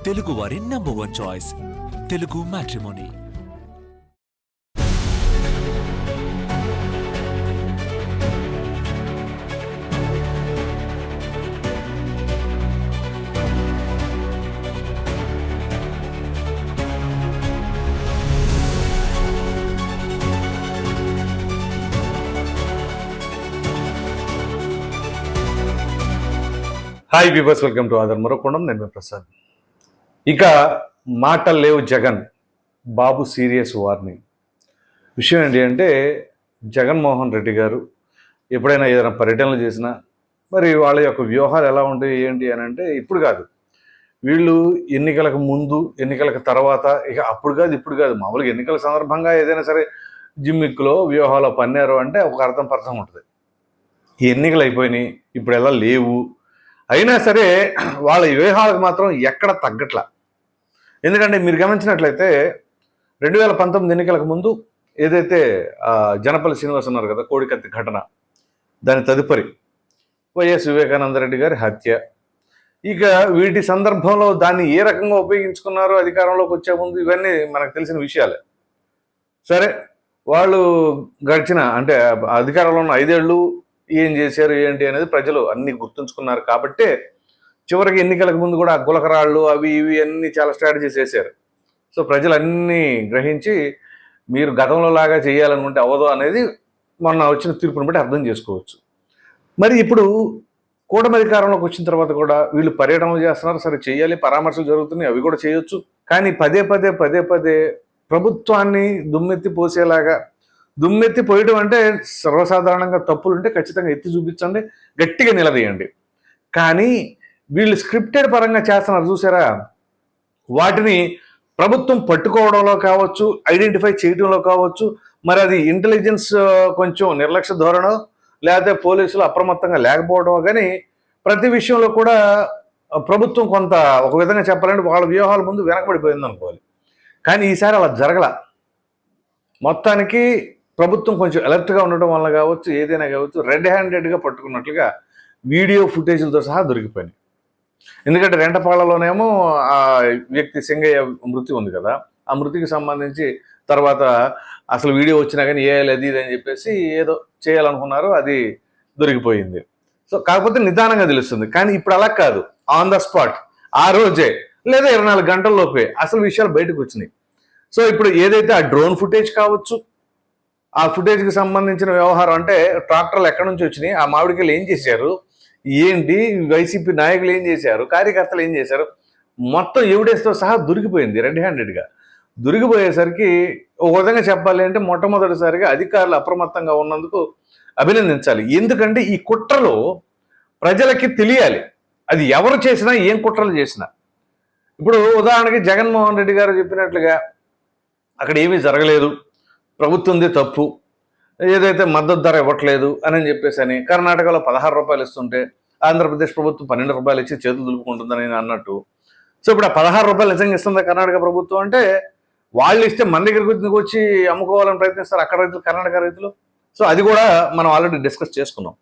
తెలుగు వారి number 1 choice Telugu matrimony. Hi viewers, welcome to ఆదర్ మరొకొండం. నేను మీ ప్రసాద్. ఇక మాటలు లేవు జగన్, బాబు సీరియస్ వార్నింగ్. విషయం ఏంటి అంటే, జగన్మోహన్ రెడ్డి గారు ఎప్పుడైనా ఏదైనా పర్యటనలు చేసినా మరి వాళ్ళ యొక్క వ్యూహాలు ఎలా ఉంటాయి ఏంటి అని అంటే, ఇప్పుడు కాదు, వీళ్ళు ఎన్నికలకు ముందు ఎన్నికలకు తర్వాత, ఇక అప్పుడు కాదు ఇప్పుడు కాదు, మామూలుగా ఎన్నికల సందర్భంగా ఏదైనా సరే జిమ్మిక్కులో వ్యూహాలో పన్నారు అంటే ఒక అర్థం పర్థం ఉంటుంది. ఈ ఎన్నికలు అయిపోయినాయి, ఇప్పుడు ఎలా లేవు, అయినా సరే వాళ్ళ వ్యూహాలకు మాత్రం ఎక్కడ తగ్గట్ల. ఎందుకంటే మీరు గమనించినట్లయితే 2019 ఎన్నికలకు ముందు ఏదైతే జనపల్లి శ్రీనివాస్ ఉన్నారు కదా, కోడికత్తి ఘటన, దాని తదుపరి వైఎస్ వివేకానందరెడ్డి గారి హత్య, ఇక వీటి సందర్భంలో దాన్ని ఏ రకంగా ఉపయోగించుకున్నారో అధికారంలోకి వచ్చే ముందు ఇవన్నీ మనకు తెలిసిన విషయాలే. సరే, వాళ్ళు గడిచిన అంటే అధికారంలో ఉన్న 5 ఏళ్ళు ఏం చేశారు ఏంటి అనేది ప్రజలు అన్ని గుర్తుంచుకున్నారు కాబట్టి చివరికి ఎన్నికలకు ముందు కూడా గులకరాళ్ళు అవి ఇవి అన్ని చాలా స్ట్రాటజీస్ వేశారు. సో ప్రజలు అన్నీ గ్రహించి మీరు గతంలో లాగా చేయాలనుకుంటే అవ్వదు అనేది మొన్న వచ్చిన తీర్పుని బట్టి అర్థం చేసుకోవచ్చు. మరి ఇప్పుడు కూటమి అధికారంలోకి వచ్చిన తర్వాత కూడా వీళ్ళు పర్యటనలు చేస్తున్నారు, సరే చేయాలి, పరామర్శలు జరుగుతున్నాయి, అవి కూడా చేయొచ్చు. కానీ పదే పదే ప్రభుత్వాన్ని దుమ్మెత్తి పోసేలాగా, దుమ్మెత్తి పోయడం అంటే సర్వసాధారణంగా తప్పులుంటే ఖచ్చితంగా ఎత్తి చూపించండి, గట్టిగా నిలదీయండి. కానీ వీళ్ళు స్క్రిప్టెడ్ పరంగా చేస్తున్నారు చూసారా, వాటిని ప్రభుత్వం పట్టుకోవడంలో కావచ్చు, ఐడెంటిఫై చేయడంలో కావచ్చు, మరి అది ఇంటెలిజెన్స్ కొంచెం నిర్లక్ష్య ధోరణో లేకపోతే పోలీసులు అప్రమత్తంగా లేకపోవడమో, కానీ ప్రతి విషయంలో కూడా ప్రభుత్వం కొంత ఒక విధంగా చెప్పాలంటే వాళ్ళ వ్యూహాల ముందు వెనకబడిపోయింది అనుకోవాలి. కానీ ఈసారి అలా జరగల. మొత్తానికి ప్రభుత్వం కొంచెం అలర్ట్గా ఉండటం వల్ల కావచ్చు, ఏదైనా కావచ్చు, రెడ్ హ్యాండెడ్గా పట్టుకున్నట్లుగా వీడియో ఫుటేజ్లతో సహా దొరికిపోయినాయి. ఎందుకంటే రెంటపాళ్లలోనేమో ఆ వ్యక్తి సింగయ్య మృతి ఉంది కదా, ఆ మృతికి సంబంధించి తర్వాత అసలు వీడియో వచ్చినా కానీ వేయాలి అది ఇది అని చెప్పేసి ఏదో చేయాలనుకున్నారు, అది దొరికిపోయింది. సో కాకపోతే నిదానంగా తెలుస్తుంది. కానీ ఇప్పుడు అలా కాదు, ఆన్ ద స్పాట్ ఆ రోజే లేదా 24 గంటల్లోపే అసలు విషయాలు బయటకు వచ్చినాయి. సో ఇప్పుడు ఏదైతే ఆ డ్రోన్ ఫుటేజ్ కావచ్చు, ఆ ఫుటేజ్కి సంబంధించిన వ్యవహారం అంటే ట్రాక్టర్లు ఎక్కడి నుంచి వచ్చినాయి, ఆ మామిడికాయలు ఏం చేశారు ఏంటి, వైసీపీ నాయకులు ఏం చేశారు, కార్యకర్తలు ఏం చేశారు, మొత్తం ఎవిడెన్స్తో సహా దొరికిపోయింది. రెడ్ హ్యాండెడ్గా దొరికిపోయేసరికి ఒక విధంగా చెప్పాలి అంటే మొట్టమొదటిసారిగా అధికారులు అప్రమత్తంగా ఉన్నందుకు అభినందించాలి. ఎందుకంటే ఈ కుట్రలో ప్రజలకి తెలియాలి అది ఎవరు చేసినా, ఏం కుట్రలు చేసినా. ఇప్పుడు ఉదాహరణకి జగన్మోహన్ రెడ్డి గారు చెప్పినట్లుగా అక్కడ ఏమీ జరగలేదు, ప్రభుత్వంది తప్పు, ఏదైతే మద్దతు ధర ఇవ్వట్లేదు అని చెప్పేసి అని కర్ణాటకలో 16 రూపాయలు ఇస్తుంటే ఆంధ్రప్రదేశ్ ప్రభుత్వం 12 రూపాయలు ఇచ్చి చేతులు దులుపుకుంటుందని అన్నట్టు. సో ఇప్పుడు ఆ 16 రూపాయలు నిజంగా ఇస్తుందా కర్ణాటక ప్రభుత్వం అంటే, వాళ్ళు ఇస్తే మన దగ్గరికి వచ్చి అమ్ముకోవాలని ప్రయత్నిస్తారు అక్కడ రైతులు, కర్ణాటక రైతులు. సో అది కూడా మనం ఆల్రెడీ డిస్కస్ చేసుకున్నాం.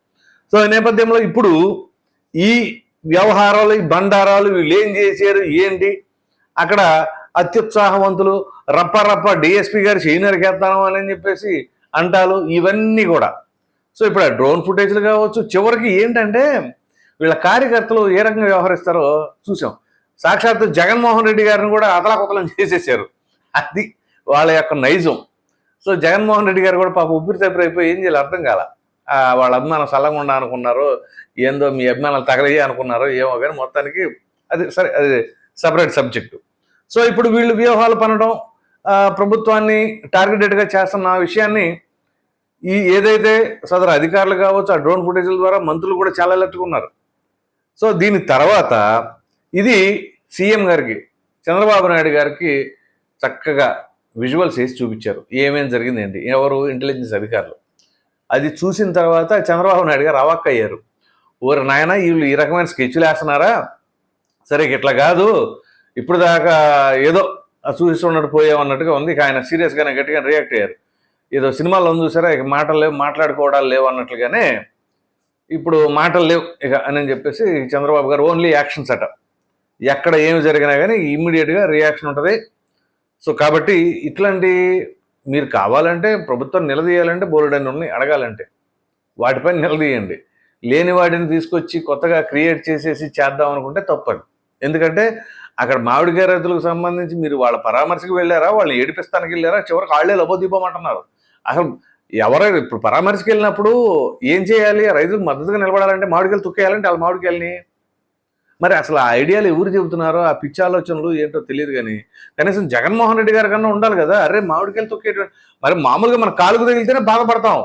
సో ఈ నేపథ్యంలో ఇప్పుడు ఈ వ్యవహారాలు, ఈ బండారాలు, వీళ్ళు ఏం చేశారు ఏంటి, అక్కడ అత్యుత్సాహవంతులు రప్ప డిఎస్పీ గారు చేయనరికేస్తాను అని చెప్పేసి అంటారు, ఇవన్నీ కూడా. సో ఇప్పుడు ఆ డ్రోన్ ఫుటేజ్లు కావచ్చు, చివరికి ఏంటంటే వీళ్ళ కార్యకర్తలు ఏ రకంగా వ్యవహరిస్తారో చూసాం. సాక్షాత్తు జగన్మోహన్ రెడ్డి గారిని కూడా అతలాకుతలం చేసేసారు, అది వాళ్ళ యొక్క నైజం. సో జగన్మోహన్ రెడ్డి గారు కూడా పాప ఉబ్బిరి తప్పిరైపోయి ఏం చేయాలి అర్థం కాల. వాళ్ళ అభిమానం సల్లంగా అనుకున్నారో ఏందో, మీ అభిమానాలు తగలయ్యే అనుకున్నారో ఏమో, కానీ మొత్తానికి అది సరే, అది సపరేట్ సబ్జెక్టు. సో ఇప్పుడు వీళ్ళు వ్యూహాలు పనడం, ప్రభుత్వాన్ని టార్గెటెడ్గా చేస్తున్న విషయాన్ని ఈ ఏదైతే సదరు అధికారులు కావచ్చు, ఆ డ్రోన్ ఫుటేజ్ల ద్వారా మంత్రులు కూడా చాలా అలర్ట్గా ఉన్నారు. సో దీని తర్వాత ఇది సీఎం గారికి, చంద్రబాబు నాయుడు గారికి చక్కగా విజువల్స్ వేసి చూపించారు ఏమేమి జరిగింది ఏంటి, ఎవరు ఇంటెలిజెన్స్ అధికారులు. అది చూసిన తర్వాత చంద్రబాబు నాయుడు గారు అవాక్కయ్యారు. ఓరి నాయన, వీళ్ళు ఈ రకమైన స్కెచ్లు వేస్తున్నారా, సరే ఇట్లా కాదు, ఇప్పుడు దాకా ఏదో చూపిస్తున్నట్టు పోయామన్నట్టుగా ఉంది. ఆయన సీరియస్గానే గట్టిగా రియాక్ట్ అయ్యారు. ఏదో సినిమాలో ఉంది చూసారా, ఇక మాటలు లేవు, మాట్లాడుకోవడాలు లేవు అన్నట్లుగానే ఇప్పుడు మాటలు లేవు ఇక అని చెప్పేసి చంద్రబాబు గారు ఓన్లీ యాక్షన్స్ అట. ఎక్కడ ఏమి జరిగినా కానీ ఇమ్మీడియట్గా రియాక్షన్ ఉంటుంది. సో కాబట్టి ఇట్లాంటి మీరు కావాలంటే ప్రభుత్వం నిలదీయాలంటే బోలెడన్ని ఉన్నాయి అడగాలంటే, వాటిపైన నిలదీయండి. లేని వాటిని తీసుకొచ్చి కొత్తగా క్రియేట్ చేసేసి చేద్దాం అనుకుంటే తప్పదు. ఎందుకంటే అక్కడ మామిడికాయ రైతులకు సంబంధించి మీరు వాళ్ళ పరామర్శకు వెళ్ళారా, వాళ్ళని ఏడిపిస్తానికి వెళ్ళారా, చివరికి వాళ్ళే లబోదీపమంటున్నారు. అసలు ఎవరైనా ఇప్పుడు పరామర్శకు వెళ్ళినప్పుడు ఏం చేయాలి, రైతులకు మద్దతుగా నిలబడాలంటే మామిడికాయలు తొక్కేయాలంటే వాళ్ళ మామిడికాయలని. మరి అసలు ఆ ఐడియాలు ఎవరు చెబుతున్నారో, ఆ పిచ్చి ఆలోచనలు ఏంటో తెలియదు. కానీ కనీసం జగన్మోహన్ రెడ్డి గారి కన్నా ఉండాలి కదా, అరే మామిడికాయలు తొక్కేటువంటి. మరి మామూలుగా మన కాలుకు తగిలితేనే బాధపడతాం,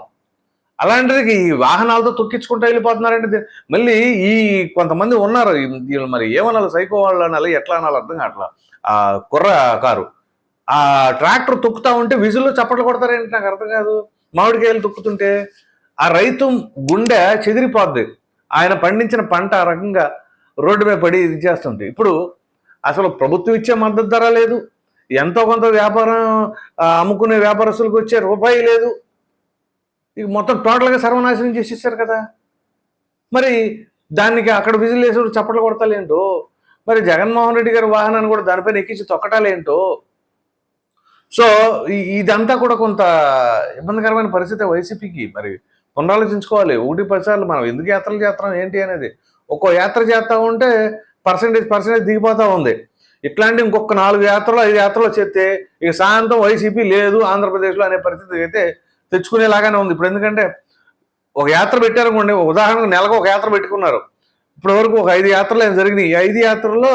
అలాంటిది ఈ వాహనాలతో తొక్కించుకుంటూ వెళ్ళిపోతున్నారంటే. మళ్ళీ ఈ కొంతమంది ఉన్నారు వీళ్ళు, మరి ఏమనాలి, సైకో వాళ్ళు అనాలి, ఎట్లా అనాలి అర్థం కావట్లా. ఆ కుర్ర కారు ఆ ట్రాక్టర్ తొక్కుతా ఉంటే విజుల్లో చప్పట్లు కొడతారేంటి నాకు అర్థం కాదు. మామిడికాయలు తొక్కుతుంటే ఆ రైతు గుండె చెదిరిపోద్ది, ఆయన పండించిన పంట ఆ రకంగా రోడ్డు మీద పడి ఇది చేస్తుంటే. ఇప్పుడు అసలు ప్రభుత్వం ఇచ్చే మద్దతు ధర లేదు, ఎంతో కొంత వ్యాపారం అమ్ముకునే వ్యాపారస్తులకు వచ్చే రూపాయి లేదు. ఇక మొత్తం టోటల్గా సర్వనాశనం చేసేసారు కదా. మరి దానికి అక్కడ విజిల్ వేసేవాడు చప్పట్లు కొడతాలేంటో, మరి జగన్మోహన్ రెడ్డి గారి వాహనాన్ని కూడా దానిపైన ఎక్కించి తొక్కటాలేంటో. సో ఇదంతా కూడా కొంత ఇబ్బందికరమైన పరిస్థితి వైసీపీకి. మరి పునరాలోచించుకోవాలి. 1-10 సార్లు మనం ఎందుకు యాత్రలు చేస్తున్నాం ఏంటి అనేది. ఒక్కో యాత్ర చేస్తూ ఉంటే పర్సెంటేజ్ దిగిపోతూ ఉంది. ఇట్లాంటి ఇంకొక 4 యాత్రలు 5 యాత్రలు చేస్తే ఇక సాయంత్రం వైసీపీ లేదు ఆంధ్రప్రదేశ్లో అనే పరిస్థితి అయితే తెచ్చుకునేలాగానే ఉంది. ఇప్పుడు ఎందుకంటే ఒక యాత్ర పెట్టారనుకోండి, ఉదాహరణకు నెలకు ఒక యాత్ర పెట్టుకున్నారు. ఇప్పటి వరకు ఒక 5 యాత్రలు ఏం జరిగినాయి. 5 యాత్రల్లో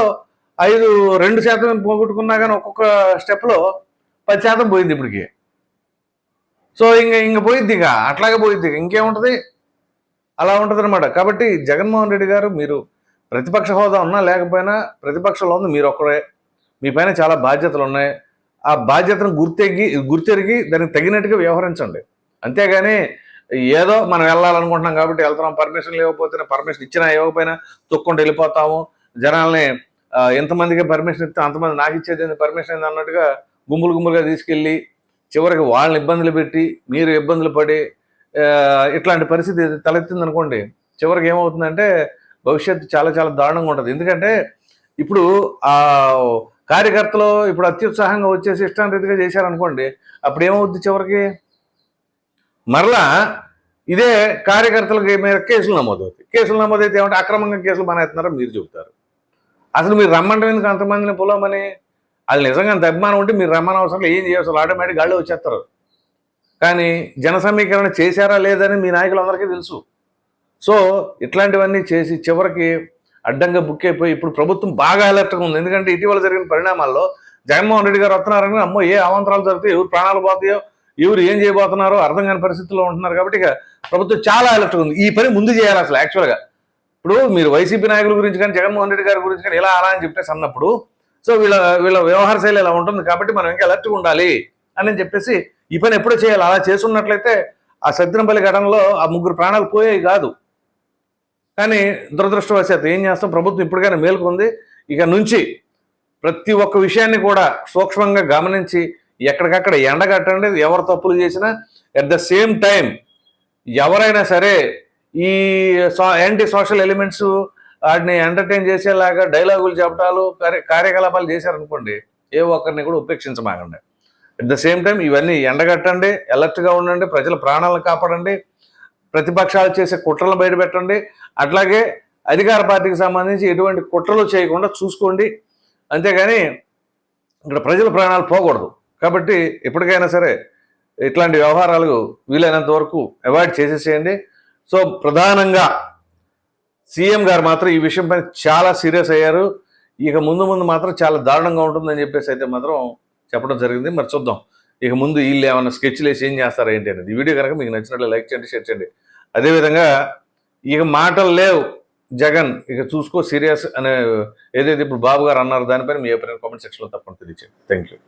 2% పోగొట్టుకున్నా కానీ ఒక్కొక్క స్టెప్లో 10% పోయింది ఇప్పటికి. సో ఇంక పోయిద్ది, ఇక అట్లాగే పోయిద్ది, ఇంకేముంటుంది, అలా ఉంటుంది అనమాట. కాబట్టి జగన్మోహన్ రెడ్డి గారు, మీరు ప్రతిపక్ష హోదా ఉన్నా లేకపోయినా ప్రతిపక్షంలో ఉంది మీరు ఒక్కడే. మీ పైన చాలా బాధ్యతలు ఉన్నాయి. ఆ బాధ్యతను గుర్తెరిగి దానికి తగినట్టుగా వ్యవహరించండి. అంతేగాని ఏదో మనం వెళ్ళాలనుకుంటున్నాం కాబట్టి వెళ్తున్నాం, పర్మిషన్ లేకపోతే పర్మిషన్ ఇచ్చినా ఇవ్వకపోయినా తొక్కుంటూ వెళ్ళిపోతాము, జనాల్ని ఎంతమందికి పర్మిషన్ ఇస్తే అంతమంది నాకు ఇచ్చేది పర్మిషన్ ఏంది అన్నట్టుగా గుంపులుగా తీసుకెళ్ళి చివరికి వాళ్ళని ఇబ్బందులు పెట్టి మీరు ఇబ్బందులు పడి ఇట్లాంటి పరిస్థితి తలెత్తింది అనుకోండి, చివరికి ఏమవుతుందంటే భవిష్యత్తు చాలా చాలా దారుణంగా ఉంటుంది. ఎందుకంటే ఇప్పుడు ఆ కార్యకర్తలు ఇప్పుడు అత్యుత్సాహంగా వచ్చేసి ఇష్టానురీతిగా చేశారనుకోండి, అప్పుడు ఏమవుద్ది, చివరికి మరలా ఇదే కార్యకర్తలకి మీద కేసులు నమోదవుతాయి. కేసులు నమోదైతే ఏమంటే అక్రమంగా కేసులు బానేస్తున్నారో మీరు చెబుతారు. అసలు మీరు రమ్మంటే ఎందుకు అంతమందిని పొలమని? అది నిజంగా అంత అభిమానం ఉంటే మీరు రమ్మని అవసరం ఏం చేయవసరం, ఆటోమేటిక్ గాళ్ళు వచ్చేస్తారు. కానీ జన సమీకరణ చేశారా లేదని మీ నాయకులందరికీ తెలుసు. సో ఇట్లాంటివన్నీ చేసి చివరికి అడ్డంగా బుక్ అయిపోయి ఇప్పుడు ప్రభుత్వం బాగా అలర్ట్గా ఉంది. ఎందుకంటే ఇటీవల జరిగిన పరిణామాల్లో జగన్మోహన్ రెడ్డి గారు వస్తున్నారని అమ్మో ఏ అవాంతరాలు జరుగుతాయో, ఎవరు ప్రాణాలు పోతాయో, ఎవరు ఏం చేయబోతున్నారో అర్థం కాని పరిస్థితుల్లో ఉంటున్నారు. కాబట్టి ఇక ప్రభుత్వం చాలా అలర్ట్గా ఉంది. ఈ పని ముందు చేయాలి అసలు యాక్చువల్గా. ఇప్పుడు మీరు వైసీపీ నాయకుల గురించి కానీ జగన్మోహన్ రెడ్డి గారి గురించి కానీ ఇలా అలా అని చెప్పేసి అన్నప్పుడు, సో వీళ్ళ వ్యవహార శైలి ఇలా ఉంటుంది కాబట్టి మనం ఇంకా అలర్ట్గా ఉండాలి అని చెప్పేసి ఈ పని ఎప్పుడో చేయాలి. అలా చేస్తున్నట్లయితే ఆ సత్యనపల్లి ఘటనలో ఆ 3 ప్రాణాలు పోయేవి కాదు. కానీ దురదృష్టవశాత్తు ఏం చేస్తాం, ప్రభుత్వం ఇప్పటికైనా మేలుకుంది. ఇక నుంచి ప్రతి ఒక్క విషయాన్ని కూడా సూక్ష్మంగా గమనించి ఎక్కడికక్కడ ఎండగట్టండి. ఎవరు తప్పులు చేసినా అట్ ద సేమ్ టైం ఎవరైనా సరే ఈ యాంటీ సోషల్ ఎలిమెంట్స్ వాటిని ఎంటర్టైన్ చేసేలాగా డైలాగులు చెప్పడాలు కార్యకలాపాలు చేశారనుకోండి, ఏ ఒక్కరిని కూడా ఉపేక్షించమాకండి. అట్ ద సేమ్ టైం ఇవన్నీ ఎండగట్టండి, అలర్ట్గా ఉండండి, ప్రజల ప్రాణాలను కాపాడండి, ప్రతిపక్షాలు చేసే కుట్రలను బయటపెట్టండి. అట్లాగే అధికార పార్టీకి సంబంధించి ఎటువంటి కుట్రలు చేయకుండా చూసుకోండి. అంతేగాని ఇక్కడ ప్రజల ప్రాణాలు పోకూడదు. కాబట్టి ఎప్పటికైనా సరే ఇట్లాంటి వ్యవహారాలు వీలైనంత వరకు అవాయిడ్ చేసేసేయండి. సో ప్రధానంగా సీఎం గారు మాత్రం ఈ విషయం పైన చాలా సీరియస్ అయ్యారు. ఇక ముందు మాత్రం చాలా దారుణంగా ఉంటుందని చెప్పేసి అయితే మాత్రం చెప్పడం జరిగింది. మరి చూద్దాం ఇక ముందు వీళ్ళు ఏమైనా స్కెచ్లు వేసి ఏం చేస్తారా ఏంటి అనేది. ఈ వీడియో కనుక మీకు నచ్చినట్లు లైక్ చేయండి, షేర్ చేయండి. అదేవిధంగా ఇక మాటలు లేవు జగన్, ఇక చూసుకో సీరియస్ అనే ఏదైతే ఇప్పుడు బాబు గారు అన్నారు దానిపైన మీ అభిప్రాయం కామెంట్ సెక్షన్లో తప్పకుండా తెలియచేయండి. Thank you.